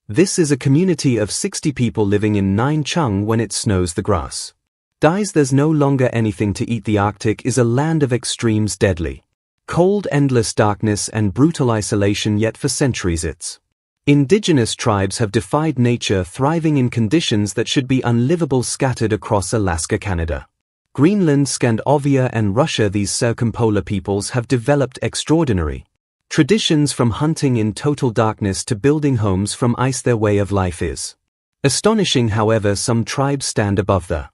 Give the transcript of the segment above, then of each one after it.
This is a community of 60 people living in Nine-Chung when it snows the grass. Dies there's no longer anything to eat. The Arctic is a land of extremes, deadly cold, endless darkness and brutal isolation, yet for centuries its indigenous tribes have defied nature, thriving in conditions that should be unlivable, scattered across Alaska, Canada, Greenland, Scandinavia and Russia. These circumpolar peoples have developed extraordinary traditions, from hunting in total darkness to building homes from ice. Their way of life is astonishing. However, some tribes stand above the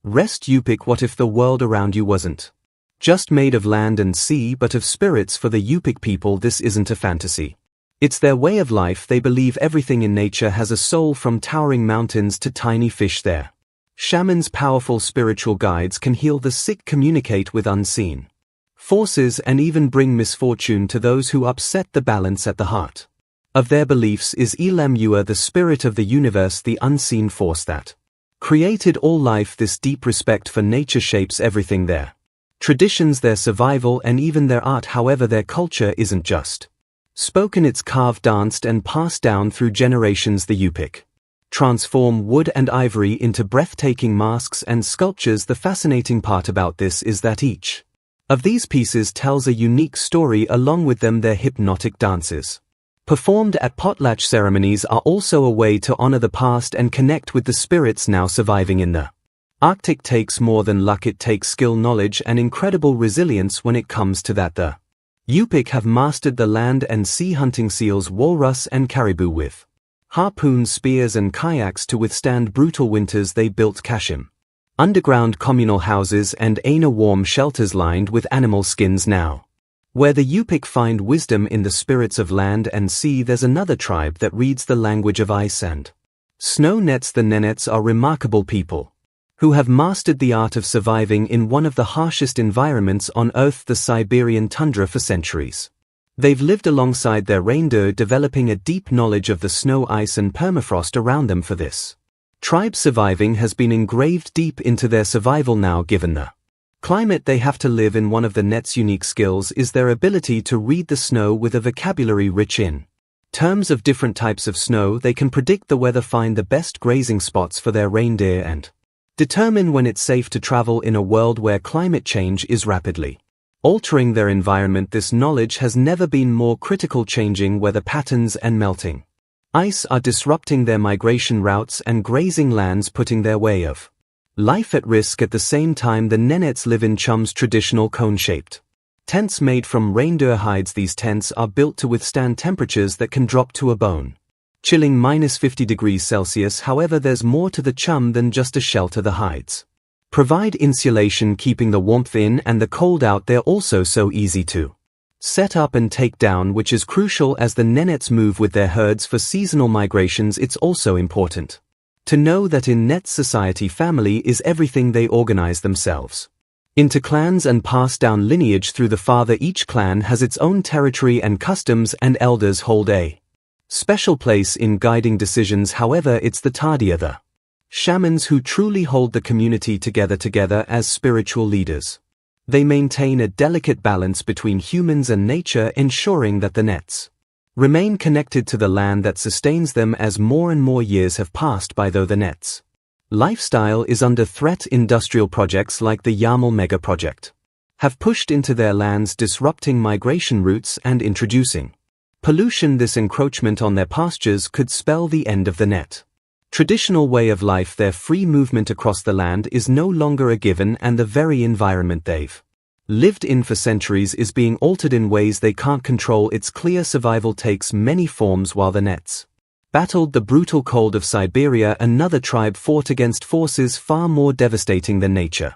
rest. Yupik. What if the world around you wasn't just made of land and sea, but of spirits? For the Yupik people, this isn't a fantasy. It's their way of life. They believe everything in nature has a soul, from towering mountains to tiny fish. Their shamans, powerful spiritual guides, can heal the sick, communicate with unseen forces, and even bring misfortune to those who upset the balance. At the heart of their beliefs is Ilamua, the spirit of the universe, the unseen force that created all life. This deep respect for nature shapes everything: their traditions, their survival, and even their art. However, their culture isn't just spoken, it's carved, danced, and passed down through generations. The Yupik transform wood and ivory into breathtaking masks and sculptures. The fascinating part about this is that each of these pieces tells a unique story. Along with them, their hypnotic dances, performed at potlatch ceremonies, are also a way to honor the past and connect with the spirits now surviving in the Arctic. Takes more than luck, it takes skill, knowledge, and incredible resilience. When it comes to that, the Yupik have mastered the land and sea, hunting seals, walrus, and caribou with harpoons, spears, and kayaks to withstand brutal winters. They built kashim, underground communal houses, and aina warm shelters lined with animal skins. Now, where the Yupik find wisdom in the spirits of land and sea, there's another tribe that reads the language of ice and snow. Nets. The Nenets are remarkable people who have mastered the art of surviving in one of the harshest environments on Earth, the Siberian tundra. For centuries, they've lived alongside their reindeer, developing a deep knowledge of the snow, ice, and permafrost around them. For this tribe, surviving has been engraved deep into their survival now. Given the climate they have to live in, one of the Nets' unique skills is their ability to read the snow with a vocabulary rich in terms of different types of snow. They can predict the weather, find the best grazing spots for their reindeer, and determine when it's safe to travel in a world where climate change is rapidly altering their environment. This knowledge has never been more critical. Changing weather patterns and melting ice are disrupting their migration routes and grazing lands, putting their way of life at risk. At the same time, the Nenets live in Chum's traditional cone-shaped tents made from reindeer hides. These tents are built to withstand temperatures that can drop to a bone chilling -50 degrees Celsius. However, there's more to the Chum than just a shelter. The hides provide insulation, keeping the warmth in and the cold out. They're also so easy to set up and take down, which is crucial as the Nenets move with their herds for seasonal migrations. It's also important to know that in Net society, family is everything. They organize themselves into clans and pass down lineage through the father. Each clan has its own territory and customs, and elders hold a special place in guiding decisions. However, it's the Tadia, the shamans, who truly hold the community together as spiritual leaders. They maintain a delicate balance between humans and nature, ensuring that the Nets remain connected to the land that sustains them as more and more years have passed by. Though the Nets' lifestyle is under threat, industrial projects like the Yamal Mega Project have pushed into their lands, disrupting migration routes and introducing pollution. This encroachment on their pastures could spell the end of the Net traditional way of life. Their free movement across the land is no longer a given, and the very environment they've lived in for centuries is being altered in ways they can't control. It's clear survival takes many forms. While the Nets battled the brutal cold of Siberia, another tribe fought against forces far more devastating than nature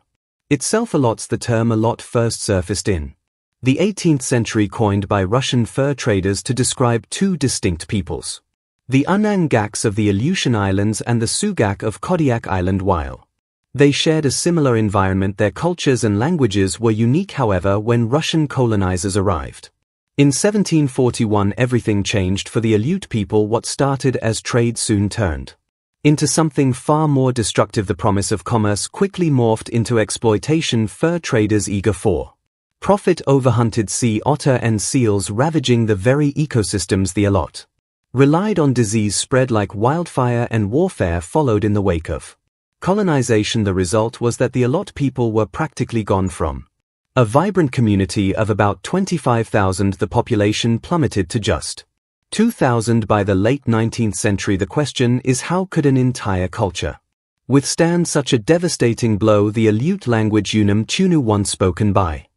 itself. Allots. The term allot first surfaced in the 18th century, coined by Russian fur traders to describe two distinct peoples: the Anangaks of the Aleutian Islands and the Sugak of Kodiak Island. While they shared a similar environment, their cultures and languages were unique. However, when Russian colonizers arrived in 1741, everything changed for the Aleut people. What started as trade soon turned into something far more destructive. The promise of commerce quickly morphed into exploitation. Fur traders eager for profit overhunted sea otter and seals, ravaging the very ecosystems the Allot relied on disease spread like wildfire, and warfare followed in the wake of colonization. The result was that the Alot people were practically gone from a vibrant community of about 25,000. The population plummeted to just 2,000 by the late 19th century. The question is, how could an entire culture withstand such a devastating blow? The Aleut language Unum Tunu, once spoken by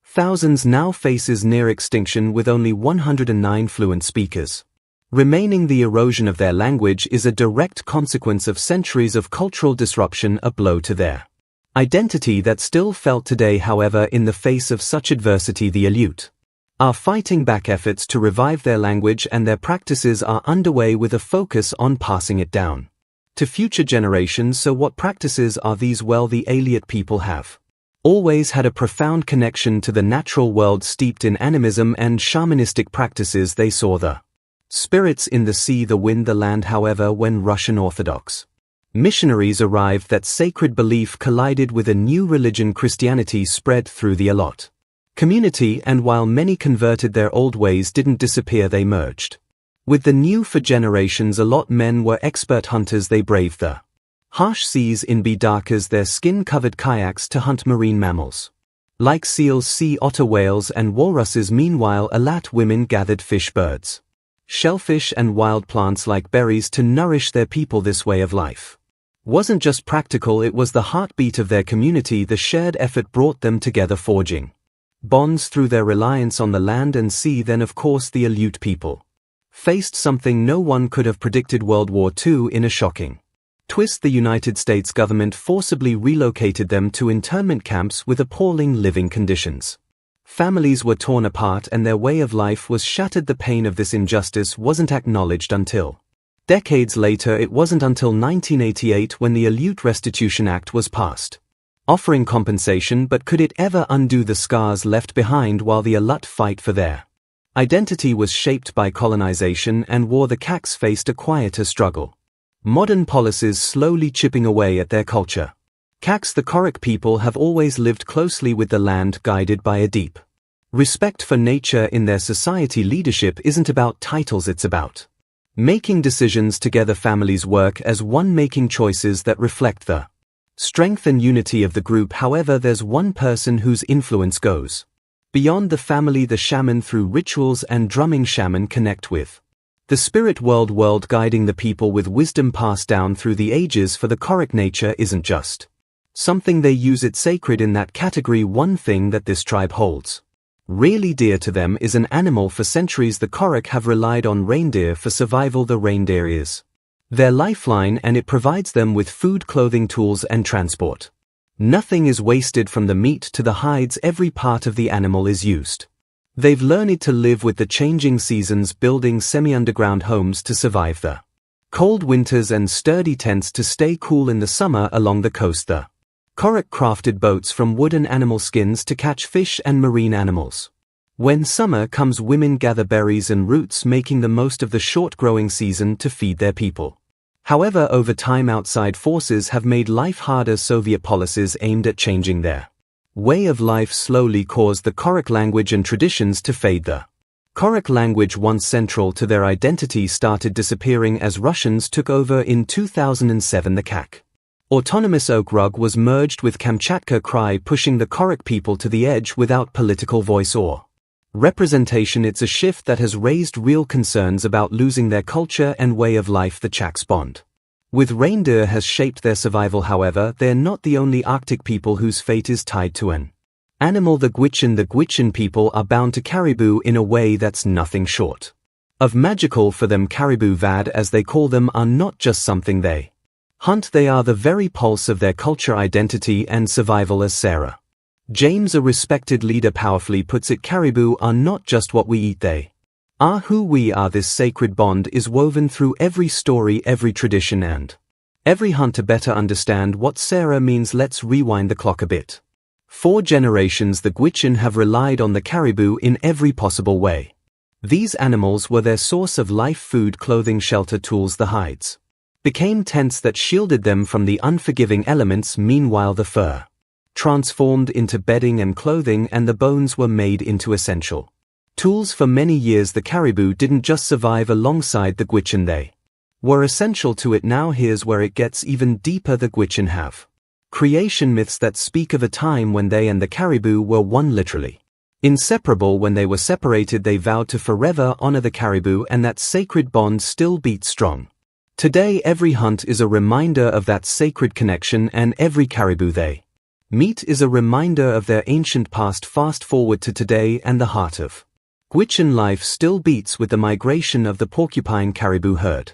thousands, now faces near extinction with only 109 fluent speakers remaining. The erosion of their language is a direct consequence of centuries of cultural disruption, a blow to their identity that's still felt today. However, in the face of such adversity, the Aleut are fighting back. Efforts to revive their language and their practices are underway with a focus on passing it down to future generations. So what practices are these? Well, the Aleut people have always had a profound connection to the natural world, steeped in animism and shamanistic practices. They saw the spirits in the sea, the wind, the land. However, when Russian Orthodox missionaries arrived, that sacred belief collided with a new religion. Christianity spread through the Alot community, and while many converted, their old ways didn't disappear. They merged with the new. For generations, Alot men were expert hunters. They braved the harsh seas in bidakas, their skin-covered kayaks, to hunt marine mammals like seals, sea otter, whales, and walruses. Meanwhile, Alat women gathered fish, birds, shellfish, and wild plants like berries to nourish their people. This way of life wasn't just practical, it was the heartbeat of their community. The shared effort brought them together, forging bonds through their reliance on the land and sea. Then, of course, the Aleut people faced something no one could have predicted: World War II. In a shocking twist, the United States government forcibly relocated them to internment camps with appalling living conditions. Families were torn apart and their way of life was shattered. The pain of this injustice wasn't acknowledged until decades later. It wasn't until 1988 when the Aleut Restitution Act was passed, offering compensation. But could it ever undo the scars left behind? While the Alot fight for their identity was shaped by colonization and war, the Kaks faced a quieter struggle. Modern policies slowly chipping away at their culture. Kaks, the Korik people, have always lived closely with the land, guided by a deep respect for nature. In their society, leadership isn't about titles, it's about making decisions together. Families work as one, making choices that reflect the strength and unity of the group. However, there's one person whose influence goes beyond the family: the shaman. Through rituals and drumming, shaman connect with the spirit world, guiding the people with wisdom passed down through the ages. For the Korik, nature isn't just something they use, it's sacred. In that category, one thing that this tribe holds really dear to them is an animal. For centuries, the Korik have relied on reindeer for survival. The reindeer is their lifeline, and it provides them with food, clothing, tools, and transport. Nothing is wasted, from the meat to the hides. Every part of the animal is used. They've learned to live with the changing seasons, building semi-underground homes to survive the cold winters and sturdy tents to stay cool in the summer along the coast. The Korik crafted boats from wood and animal skins to catch fish and marine animals. When summer comes, women gather berries and roots, making the most of the short growing season to feed their people. However, over time, outside forces have made life harder. Soviet policies aimed at changing their way of life slowly caused the Korik language and traditions to fade. The Korik language, once central to their identity, started disappearing as Russians took over in 2007. The Kak autonomous Okrug was merged with Kamchatka Krai, pushing the Korik people to the edge without political voice or representation. It's a shift that has raised real concerns about losing their culture and way of life. The Chaks bond with reindeer has shaped their survival. However, they're not the only Arctic people whose fate is tied to an animal: the Gwich'in. The Gwich'in people are bound to caribou in a way that's nothing short of magical. For them, caribou vad, as they call them, are not just something they hunt, they are the very pulse of their culture, identity, and survival. As Sarah James, a respected leader, powerfully puts it, caribou are not just what we eat, they are who we are. This sacred bond is woven through every story, every tradition, and every hunt. To better understand what Sarah means, let's rewind the clock a bit. 4 generations, the Gwich'in have relied on the caribou in every possible way. These animals were their source of life: food, clothing, shelter, tools. The hides became tents that shielded them from the unforgiving elements. Meanwhile, the fur transformed into bedding and clothing, and the bones were made into essential Tools. For many years the caribou didn't just survive alongside the Gwich'in, they were essential to it. Now here's where it gets even deeper. The Gwich'in have creation myths that speak of a time when they and the caribou were one, literally inseparable. When they were separated, they vowed to forever honor the caribou, and that sacred bond still beats strong. Today every hunt is a reminder of that sacred connection, and every caribou they meet is a reminder of their ancient past. Fast forward to today, and the heart of Gwich'in life still beats with the migration of the porcupine caribou herd.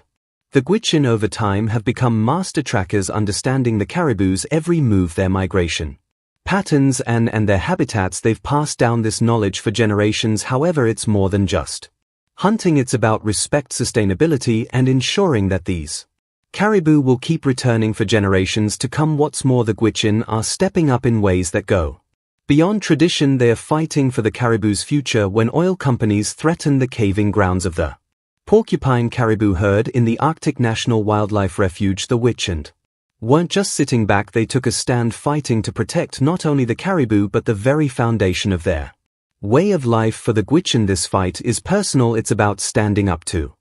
The Gwich'in over time have become master trackers, understanding the caribou's every move, their migration patterns and their habitats. They've passed down this knowledge for generations. However, it's more than just hunting. It's about respect, sustainability, and ensuring that these caribou will keep returning for generations to come. What's more, the Gwich'in are stepping up in ways that go beyond tradition. They are fighting for the caribou's future when oil companies threaten the caving grounds of the porcupine caribou herd in the Arctic National Wildlife Refuge. The Gwich'in weren't just sitting back, they took a stand, fighting to protect not only the caribou but the very foundation of their way of life. For the Gwich'in, this fight is personal. It's about standing up to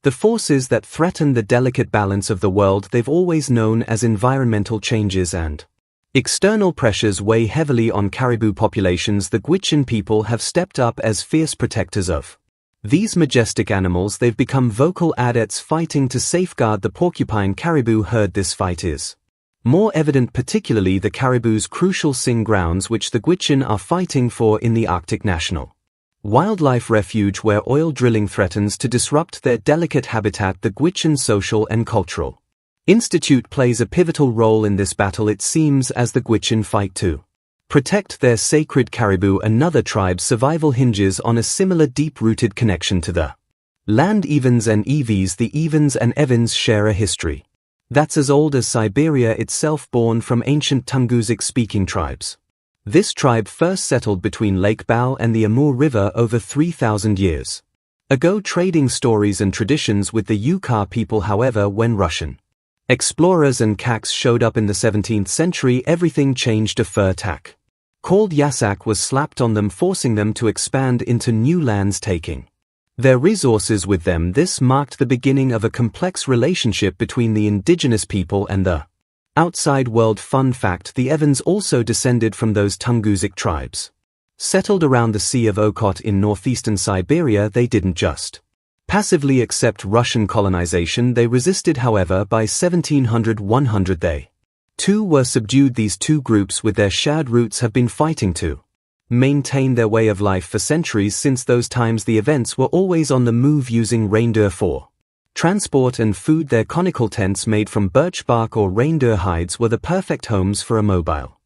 the forces that threaten the delicate balance of the world. They've always known as environmental changes and external pressures weigh heavily on caribou populations. The Gwich'in people have stepped up as fierce protectors of these majestic animals. They've become vocal adepts fighting to safeguard the porcupine caribou herd. This fight is more evident, particularly the caribou's crucial sing grounds, which the Gwich'in are fighting for in the Arctic National Wildlife Refuge, where oil drilling threatens to disrupt their delicate habitat. The Gwich'in Social and Cultural Institute plays a pivotal role in this battle. It seems as the Gwich'in fight to protect their sacred caribou, another tribe's survival hinges on a similar deep-rooted connection to the land. Evens and Evies. The Evens and Evens share a history that's as old as Siberia itself, born from ancient Tungusic-speaking tribes. This tribe first settled between Lake Bal and the Amur River over 3,000 years ago, trading stories and traditions with the Yukar people. However, when Russian explorers and Kaks showed up in the 17th century, everything changed. A fur tack called Yasak was slapped on them, forcing them to expand into new lands, taking their resources with them. This marked the beginning of a complex relationship between the indigenous people and the outside world. Fun fact: the Evens also descended from those Tungusic tribes settled around the Sea of Okhotsk in northeastern Siberia. They didn't just passively accept Russian colonization, they resisted. However, by 1700-100 they too were subdued. These two groups with their shared roots have been fighting to maintain their way of life for centuries. Since those times, the Events were always on the move, using reindeer for transport and food. Their conical tents made from birch bark or reindeer hides were the perfect homes for a mobile